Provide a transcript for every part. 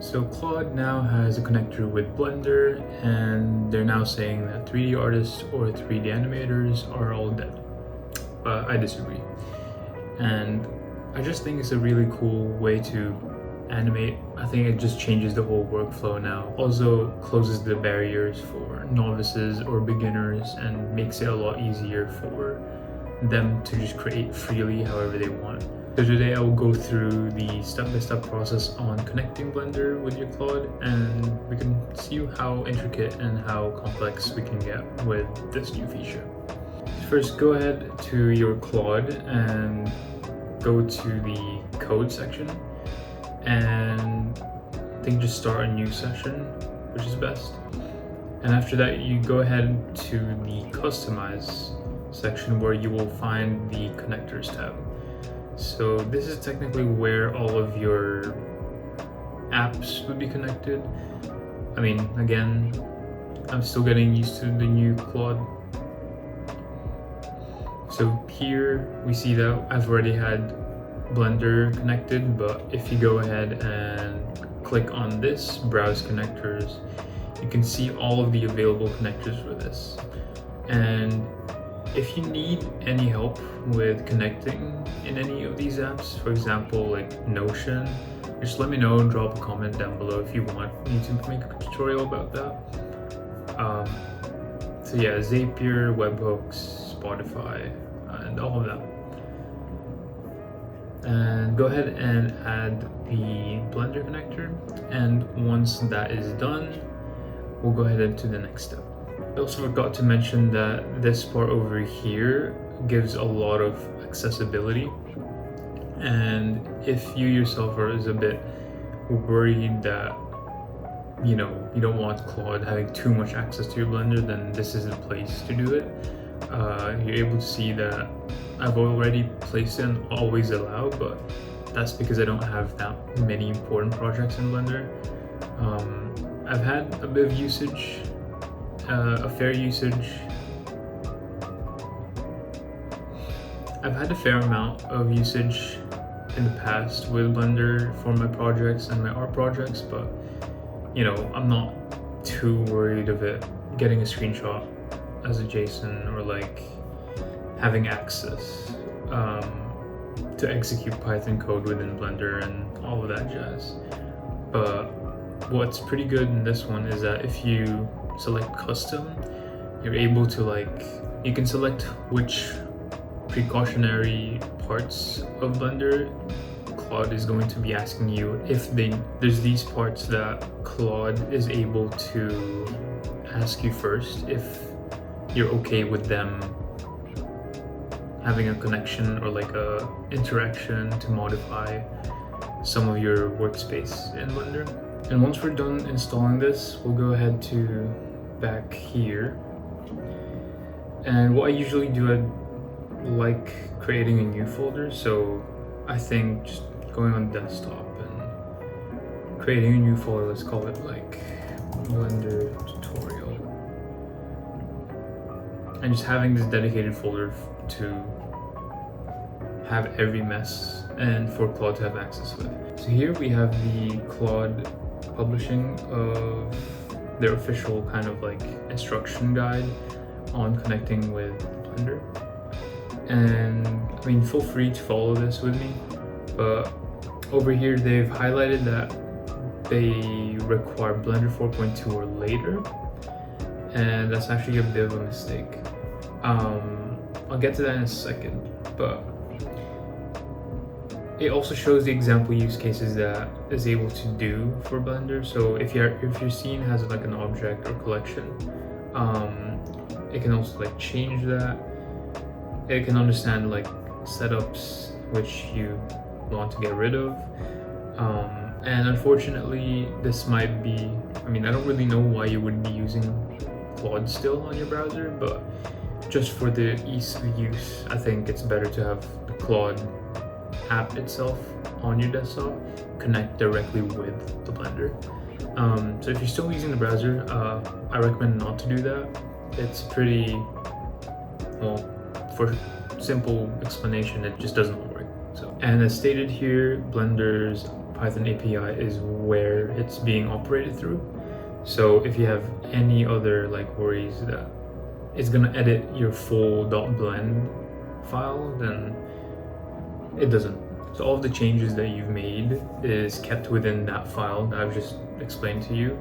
So Claude now has a connector with Blender, and they're now saying that 3D artists or 3D animators are all dead. I disagree. And I just think it's a really cool way to animate. I think it just changes the whole workflow now. Also closes the barriers for novices or beginners and makes it a lot easier for them to just create freely however they want. So today I will go through the step-by-step process on connecting Blender with your Claude, and we can see how intricate and how complex we can get with this new feature. First, go ahead to your Claude and go to the code section, and I think just start a new session, which is best. And after that, you go ahead to the customize section where you will find the connectors tab. So this is technically where all of your apps would be connected. I mean, again, I'm still getting used to the new Claude. So here we see that I've already had Blender connected, but if you go ahead and click on this, browse connectors, you can see all of the available connectors for this. And if you need any help with connecting in any of these apps, for example, like Notion, just let me know, drop a comment down below if you want me to make a tutorial about that. So yeah, Zapier, webhooks, Spotify, and all of that. And go ahead and add the Blender connector, and once that is done, we'll go ahead to the next step. I also forgot to mention that this part over here gives a lot of accessibility, and if you yourself are a bit worried that you don't want Claude having too much access to your Blender, then this is the place to do it. You're able to see that I've already placed in always allow, but that's because I don't have that many important projects in Blender. I've had a bit of usage, a fair usage. I've had a fair amount of usage in the past with Blender for my projects and my art projects, but I'm not too worried of it getting a screenshot as a JSON or like having access to execute Python code within Blender and all of that jazz. But what's pretty good in this one is that if you select custom, you're able to you can select which precautionary parts of Blender Claude is going to be asking you. If there's these parts that Claude is able to ask you first if you're okay with them having a connection or like a interaction to modify some of your workspace in Blender. And once we're done installing this, we'll go ahead to back here. And what I usually do, I like creating a new folder. So I think just going on desktop and creating a new folder, let's call it like Blender tutorial. And just having this dedicated folder to have every mess and for Claude to have access with. So here we have the Claude publishing of their official kind of like instruction guide on connecting with Blender. And I mean, feel free to follow this with me, but over here they've highlighted that they require Blender 4.2 or later, and that's actually a bit of a mistake. I'll get to that in a second, but it also shows the example use cases that is able to do for Blender. So if your scene has like an object or collection, it can also like change that. It can understand like setups which you want to get rid of. And unfortunately, this might be, I don't really know why you would be using Claude still on your browser, but just for the ease of use, I think it's better to have the Claude app itself on your desktop connect directly with the Blender. So if you're still using the browser, I recommend not to do that. It's pretty, well, for simple explanation, it just doesn't work. So, and as stated here, Blender's Python API is where it's being operated through. So if you have any other like worries that it's gonna edit your full .blend file, then it doesn't. So all of the changes that you've made is kept within that file that I've just explained to you,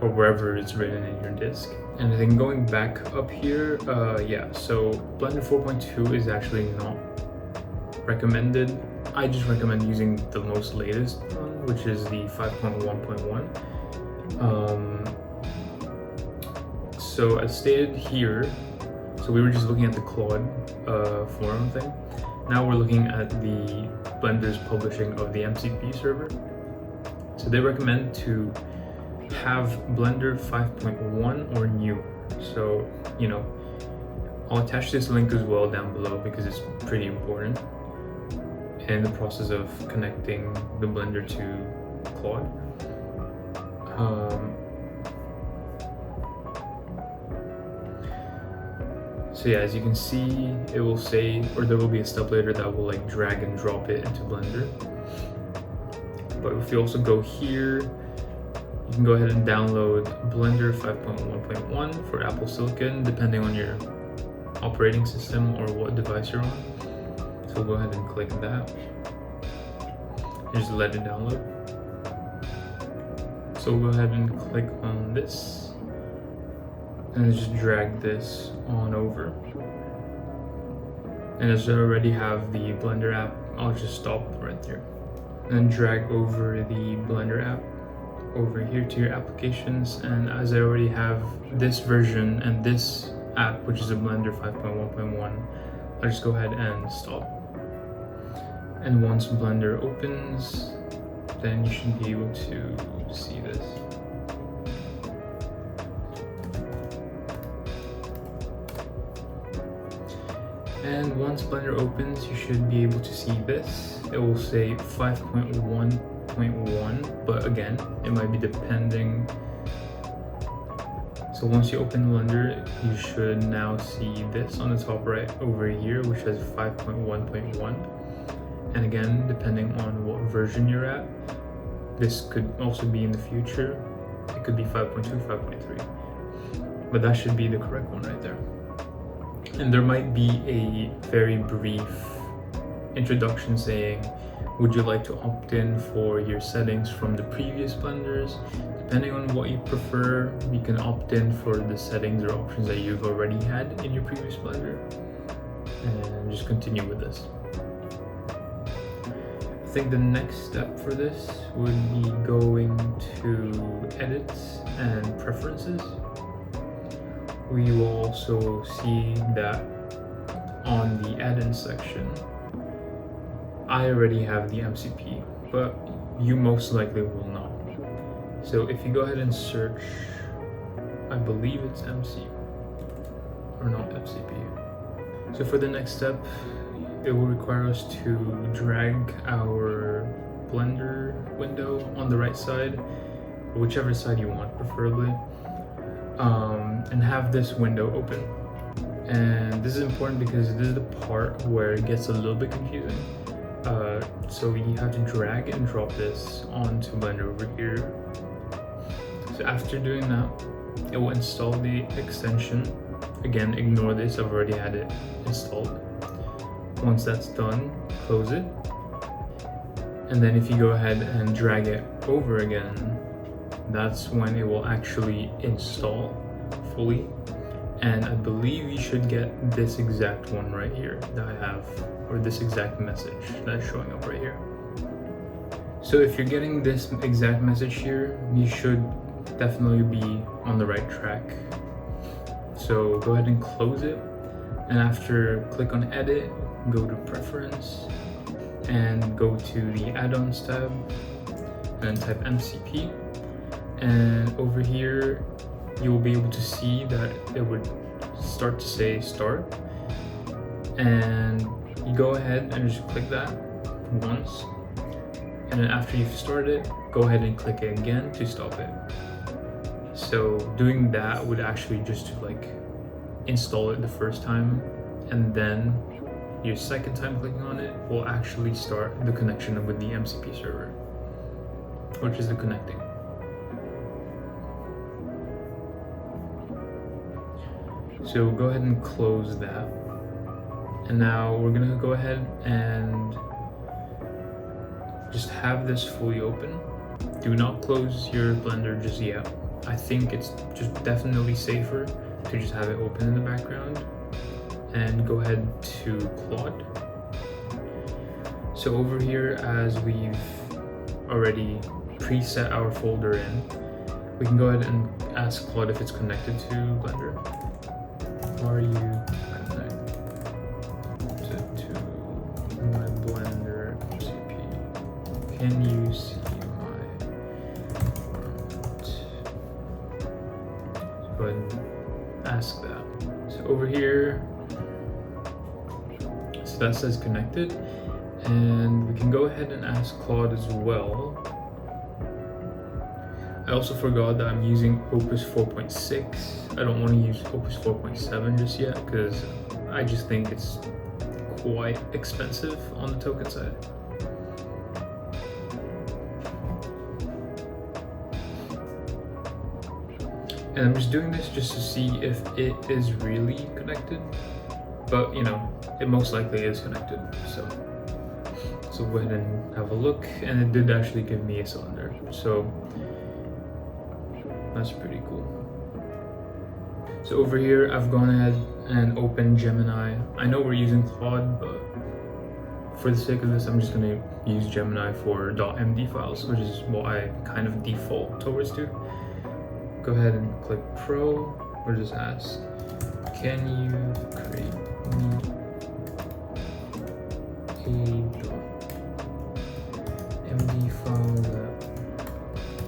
or wherever it's written in your disk. And then going back up here, yeah, so Blender 4.2 is actually not recommended. I just recommend using the most latest one, which is the 5.1.1. So as stated here, so we were just looking at the Claude forum thing. Now we're looking at the Blender's publishing of the MCP server. So they recommend to have Blender 5.1 or newer. So, you know, I'll attach this link as well down below because it's pretty important in the process of connecting the Blender to Claude. So yeah, as you can see, it will say, or there will be a step later that will like drag and drop it into Blender. But if you also go here, you can go ahead and download Blender 5.1.1 for Apple Silicon, depending on your operating system or what device you're on. So we'll go ahead and click that. And just let it download. So we'll go ahead and click on this. And just drag this on over. And as I already have the Blender app, I'll just stop right there. And drag over the Blender app over here to your applications. And as I already have this version and this app, which is a Blender 5.1.1, I'll just go ahead and stop. And once Blender opens, then you should be able to see this. And once Blender opens, you should be able to see this. It will say 5.1.1, but again, it might be depending. So once you open Blender, you should now see this on the top right over here, which says 5.1.1. And again, depending on what version you're at, this could also be in the future. It could be 5.2, 5.3, but that should be the correct one right there. And there might be a very brief introduction saying, would you like to opt in for your settings from the previous Blenders? Depending on what you prefer, you can opt in for the settings or options that you've already had in your previous Blender. And just continue with this. I think the next step for this would be going to edits and preferences. We will also see that on the add-in section, I already have the MCP, but you most likely will not. So if you go ahead and search, I believe it's MC, or not MCP. So for the next step, it will require us to drag our Blender window on the right side, whichever side you want, preferably. And have this window open. And this is important because this is the part where it gets a little bit confusing. So you have to drag and drop this onto Blender over here. So after doing that, it will install the extension. Again, ignore this, I've already had it installed. Once that's done, close it. And then if you go ahead and drag it over again, that's when it will actually install fully. And I believe you should get this exact one right here that I have, or this exact message that's showing up right here. So if you're getting this exact message here, you should definitely be on the right track. So go ahead and close it. And after, click on edit, go to preference, and go to the add-ons tab, and type MCP. And over here, you will be able to see that it would start to say start. And you go ahead and just click that once. And then after you've started, go ahead and click it again to stop it. So doing that would actually just like install it the first time, and then your second time clicking on it will actually start the connection with the MCP server, which is the connecting. So go ahead and close that. And now we're gonna go ahead and just have this fully open. Do not close your Blender just yet. I think it's just definitely safer to just have it open in the background. And go ahead to Claude. So over here, as we've already preset our folder in, we can go ahead and ask Claude if it's connected to Blender. Are you connected to my Blender MCP? Can you see my prompt? So go ahead and ask that. So over here, so that says connected, and we can go ahead and ask Claude as well. I also forgot that I'm using Opus 4.6. I don't want to use Opus 4.7 just yet because I just think it's quite expensive on the token side. And I'm just doing this just to see if it is really connected, but you know, it most likely is connected. So go ahead and have a look, and it did actually give me a cylinder. So that's pretty cool. So over here, I've gone ahead and opened Gemini. I know we're using Claude, but for the sake of this, I'm just gonna use Gemini for .md files, which is what I kind of default towards to. Go ahead and click Pro, or just ask, can you create me a .md file that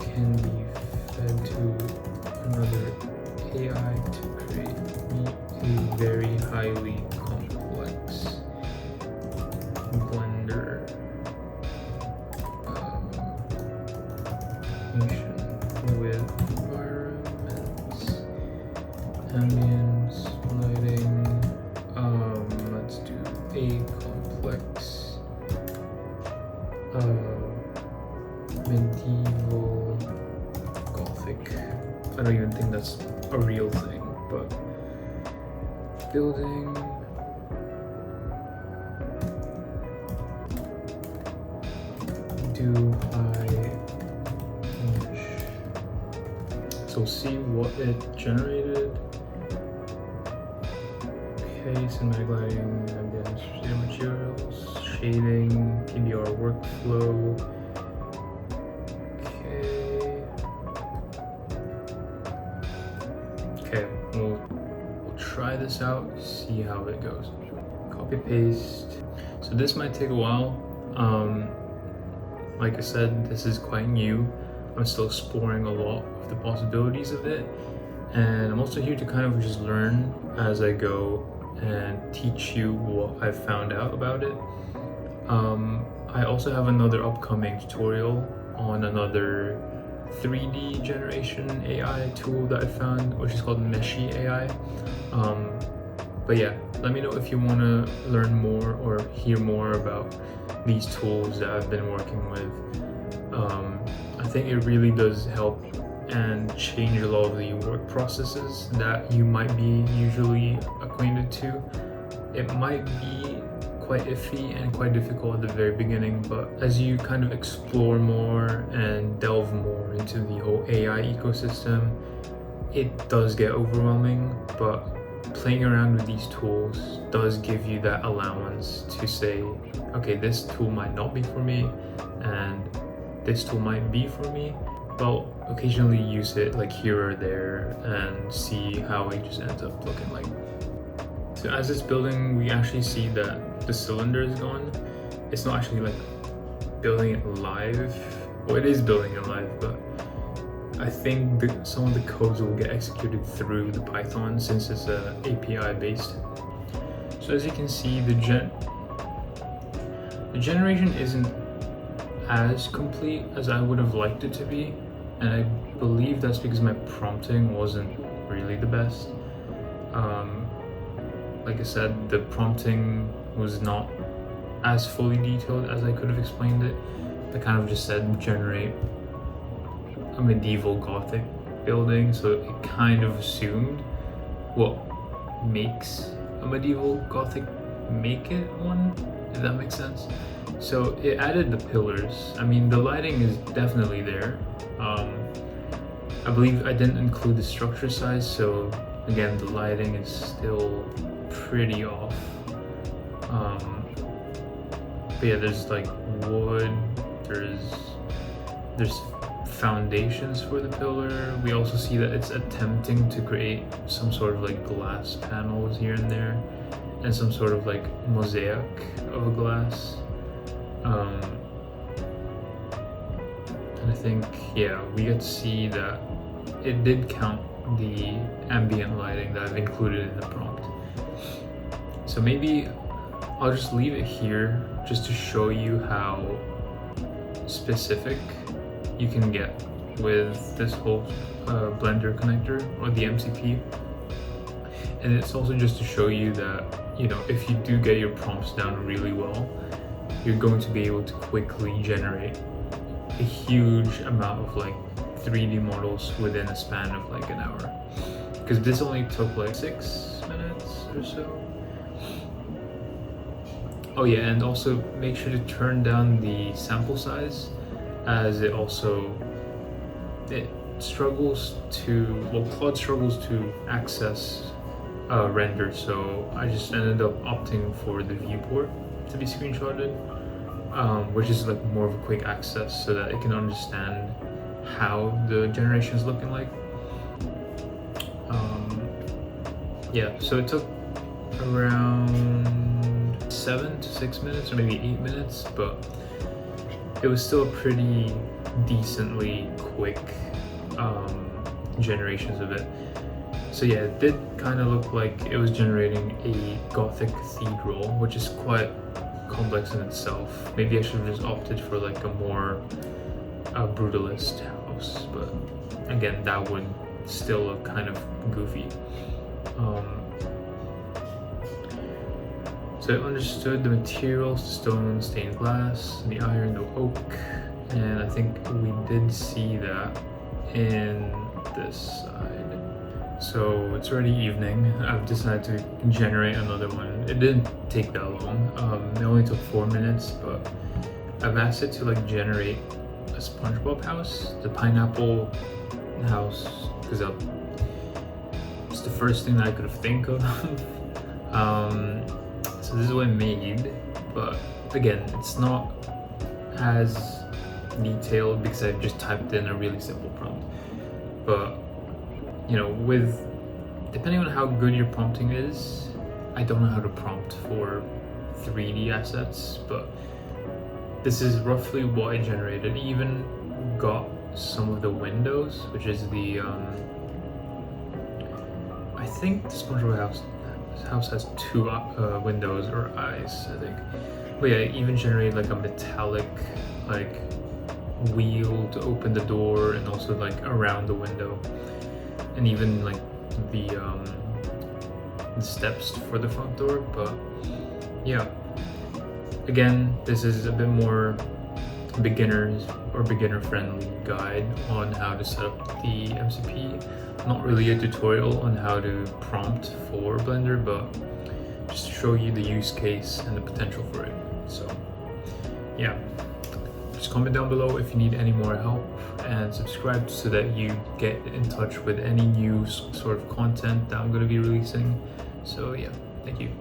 can be fed to another AI to create me a very highly complex Blender animation with environments, ambience, lighting. Let's do a complex medieval Gothic. I don't even think that's a real thing, but building. Do I finish? So see what it generated. Okay, cinematic lighting, ambience, materials, shading, PBR workflow. Okay, we'll try this out, see how it goes. Copy paste. So this might take a while. Like I said, this is quite new. I'm still exploring a lot of the possibilities of it, and I'm also here to kind of just learn as I go and teach you what I've found out about it. I also have another upcoming tutorial on another 3D generation AI tool that I found, which is called Meshy AI. But yeah, let me know if you want to learn more or hear more about these tools that I've been working with. I think it really does help and change a lot of the work processes that you might be usually acquainted to. It might be quite iffy and quite difficult at the very beginning, but as you kind of explore more and delve more into the whole AI ecosystem, it does get overwhelming, but playing around with these tools does give you that allowance to say, okay, this tool might not be for me, and this tool might be for me. But occasionally use it like here or there and see how it just ends up looking like. So as it's building, we actually see that the cylinder is gone. It's not actually like building it live. Well, it is building it live, but I think some of the codes will get executed through the Python since it's API based. So as you can see, the generation isn't as complete as I would have liked it to be, and I believe that's because my prompting wasn't really the best. Like I said, the prompting was not as fully detailed as I could have explained it. I kind of just said generate a medieval Gothic building, so it kind of assumed what makes a medieval Gothic make it one, if that makes sense. So it added the pillars. I mean, the lighting is definitely there. I believe I didn't include the structure size, so again, the lighting is still pretty off. But yeah, there's like wood, there's foundations for the pillar. We also see that it's attempting to create some sort of like glass panels here and there, and some sort of like mosaic of a glass. And I think, yeah, we get to see that it did count the ambient lighting that I've included in the prompt. So maybe I'll just leave it here just to show you how specific you can get with this whole Blender connector or the MCP. And it's also just to show you that, you know, if you do get your prompts down really well, you're going to be able to quickly generate a huge amount of like 3D models within a span of like an hour. Because this only took like 6 minutes or so. Oh yeah, and also make sure to turn down the sample size, as it struggles to, well, Claude struggles to access render, so I just ended up opting for the viewport to be screenshotted, which is like more of a quick access so that it can understand how the generation is looking like. Yeah, so it took around 7 to 6 minutes or maybe 8 minutes, but it was still a pretty decently quick generations of it. So yeah, it did kind of look like it was generating a Gothic cathedral, which is quite complex in itself. Maybe I should have just opted for like a more brutalist house, but again, that would still look kind of goofy. So I understood the materials: the stone, stained glass, the iron, the oak, and I think we did see that in this side. So it's already evening. I've decided to generate another one. It didn't take that long. It only took 4 minutes, but I've asked it to like generate a SpongeBob house, the pineapple house, because it's the first thing that I could think of. So this is what I made, but again, it's not as detailed because I just typed in a really simple prompt. But you know, depending on how good your prompting is, I don't know how to prompt for 3D assets, but this is roughly what I generated. It even got some of the windows, which is the I think the SpongeBob house has 2 windows or eyes, I think. But yeah, it even generated like a metallic like wheel to open the door, and also like around the window, and even like the steps for the front door. But yeah, again, this is a bit more beginner friendly guide on how to set up the MCP. Not really a tutorial on how to prompt for Blender, but just to show you the use case and the potential for it. So yeah, just comment down below if you need any more help, and subscribe so that you get in touch with any new sort of content that I'm going to be releasing. So yeah, thank you.